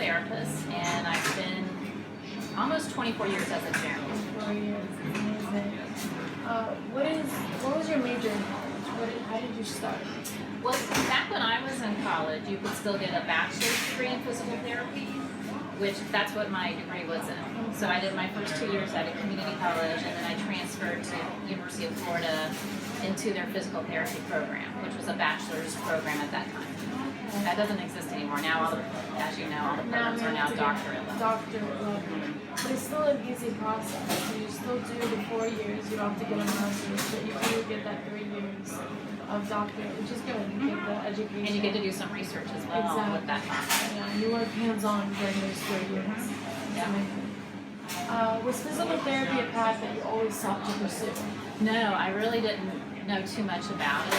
therapist, and I've been almost 24 years as a general. 4 years, amazing. What was your major in college? How did you start? Well, back when I was in college, you could still get a bachelor's degree in physical therapy, which that's what my degree was in. So I did my first 2 years at a community college, and then I transferred to University of Florida into their physical therapy program, which was a bachelor's program at that time. That doesn't exist anymore. Now, as you know, all the programs are now doctorate level. Doctorate level. But it's still an easy process. You still do the 4 years. You don't have to get a master's, but you do get that 3 years of doctorate, which is good. You get the education. And you get to do some research as well with that time. Yeah, you work hands-on during those 3 years. Yeah. Was physical therapy a path that you always sought to pursue? No, I really didn't know too much about it.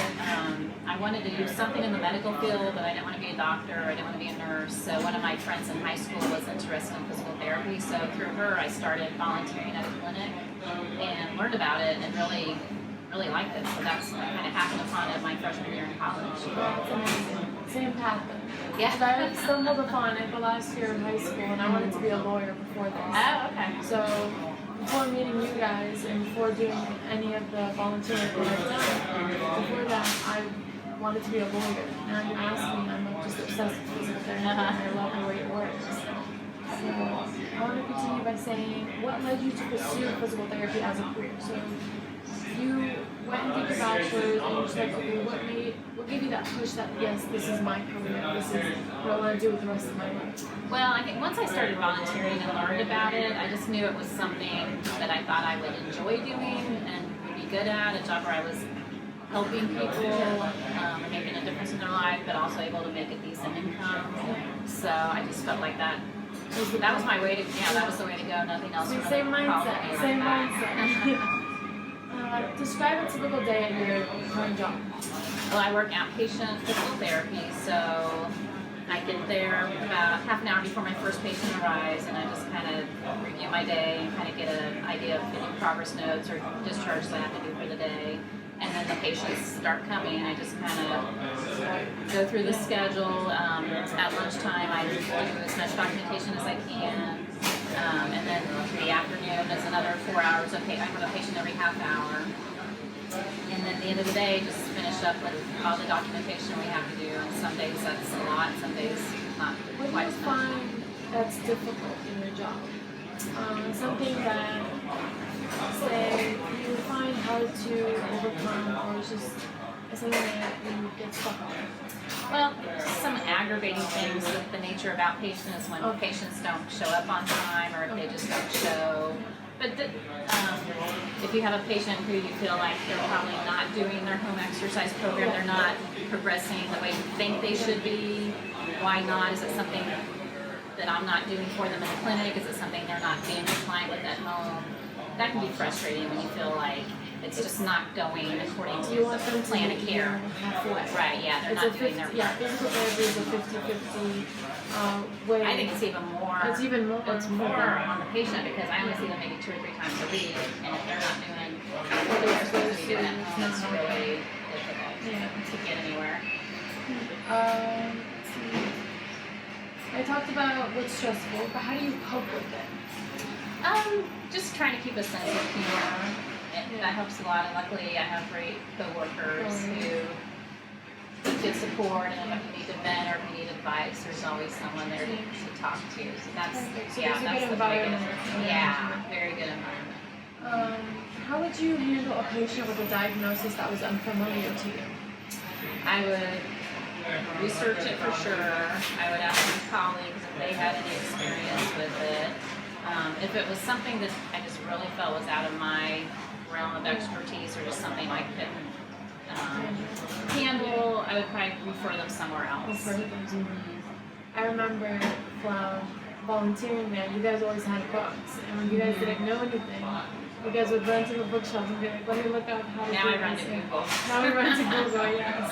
I wanted to do something in the medical field, but I didn't want to be a doctor. I didn't want to be a nurse. So one of my friends in high school was interested in physical therapy. So through her, I started volunteering at a clinic and learned about it and really liked it. So that's kind of happened upon it my freshman year in college. That's amazing. Same path then. Yeah. I stumbled upon it the last year in high school, and I wanted to be a lawyer before this. Oh, okay. So before meeting you guys and before doing any of the volunteering that I've done, before that I wanted to be a lawyer. And you asked me, I'm just obsessed with physical therapy and I love the way it works. So I want to continue by saying, what led you to pursue physical therapy as a career? So you went and did your bachelor's and you're just like, okay, what gave you that push that, yes, this is my career, this is what I want to do with the rest of my life? Well, I think once I started volunteering and learned about it, I just knew it was something that I thought I would enjoy doing and would be good at, a job where I was helping people, making a difference in their life, but also able to make a decent income. So I just felt like that was my way to, that was the way to go, nothing else. Really Same mindset, same mindset. Describe a typical day at your current job. Well, I work outpatient physical therapy, so I get there about half an hour before my first patient arrives, and I just kind of review my day and kind of get an idea of any progress notes or discharges I have to do for the day. And then the patients start coming, and I just kind of go through the schedule. At lunchtime, I do as much documentation as I can. And then the afternoon is another 4 hours. Okay, I have a patient every half hour. And then at the end of the day, just finish up with all the documentation we have to do. And some days that's a lot, some days not What do quite you as much. find that's difficult in your job? Something that, say, you find hard to overcome, or it's just something that you get stuck on? Well, some aggravating things with the nature of outpatient is when patients don't show up on time or if they just don't show. But if you have a patient who you feel like they're probably not doing their home exercise program, they're not progressing the way you think they should be, why not? Is it something that I'm not doing for them in the clinic? Is it something they're not being compliant with at home? That can be frustrating when you feel like it's just not going according to the plan of care. Right, yeah, they're not doing their part. Yeah, physical therapy is a 50-50 way. I think it's even more. It's even more. It's more on the patient because I only see them maybe 2 or 3 times a week, and if they're not doing what they're supposed to be doing at home, it's really difficult to get anywhere. Let's see. I talked about what's stressful, but how do you cope with it? Just trying to keep a sense of humor. That helps a lot, and luckily I have great coworkers who give support, and if you need to vent or if you need advice, there's always someone there to talk to. So that's So that's there's a good the environment. biggest. Yeah, very good environment. How would you handle a patient with a diagnosis that was unfamiliar to you? I would research it for sure. I would ask my colleagues if they had any experience with it. If it was something that I just really felt was out of my realm of expertise or just something I couldn't handle, I would probably refer them somewhere else. I remember volunteering there, you guys always had books, and when you guys didn't know anything, you guys would run to the bookshelf and be like, let me look up how to Now do I run this. to Google. Now we run to Google, yes.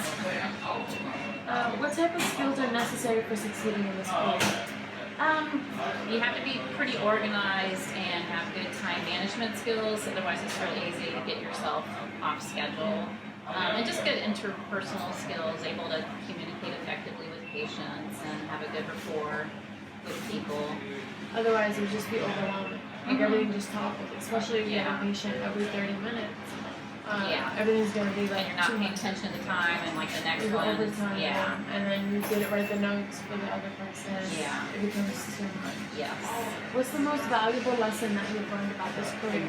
What type of skills are necessary for succeeding in this career? You have to be pretty organized and have good time management skills, otherwise it's really easy to get yourself off schedule. And just good interpersonal skills, able to communicate effectively with patients and have a good rapport. with people. Otherwise, it would just be overwhelming. Like Mhm. everything just toppled, especially if you have a Yeah. patient every 30 minutes. Yeah. Everything's gonna be And like you're not too paying much. attention to the time, and like the next You go one, overtime, yeah, and then you didn't write the notes for the other person. Yeah. It becomes too much. yes. What's the most valuable lesson that you've learned about this career?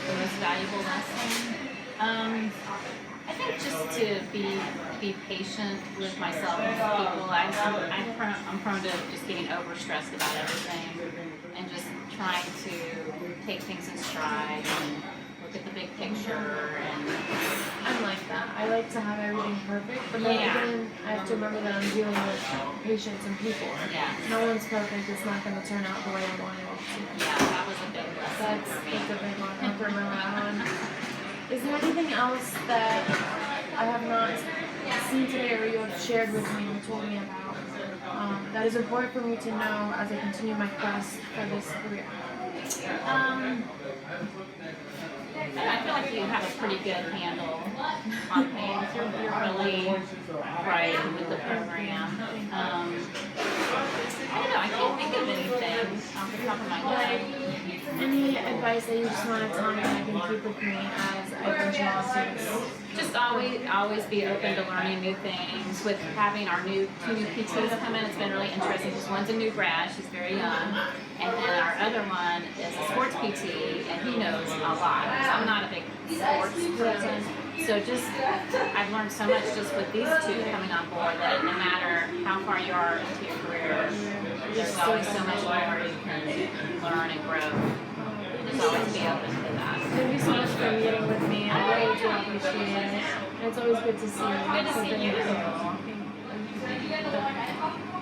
The most valuable lesson, I think just to be patient with myself and with people. I'm prone to just getting overstressed about everything, and just trying to take things in stride and look at the big picture. And I'm like that. I like to have everything perfect, but then Yeah. again, I have to remember that I'm dealing with patients and people. yeah, No one's perfect. It's not going to turn out the way I wanted it to. yeah, that was a big lesson That's for me. a big one. I have to remember that one. Is there anything else that I have not seen today or you have shared with me or told me about that is important for me to know as I continue my quest for this career? I feel like you have a pretty good handle on things. You're really right with the program. I don't know. I can't think of anything off the top of my head. Any advice that you just want to tell me that I can keep with me as I venture off to this? Just always be open to learning new things. With having our two new PTs come in, it's been really interesting because one's a new grad, she's very young, and then our other one is a sports PT, and he knows a lot. So I'm not a big sports person, so I've learned so much just with these two coming on board that no matter how far you are into your career, there's always so much more you can learn and grow. Just always be open to that. Thank you so much for meeting with me. I really do appreciate it. And it's always good to see you. Good to see you. Thank you.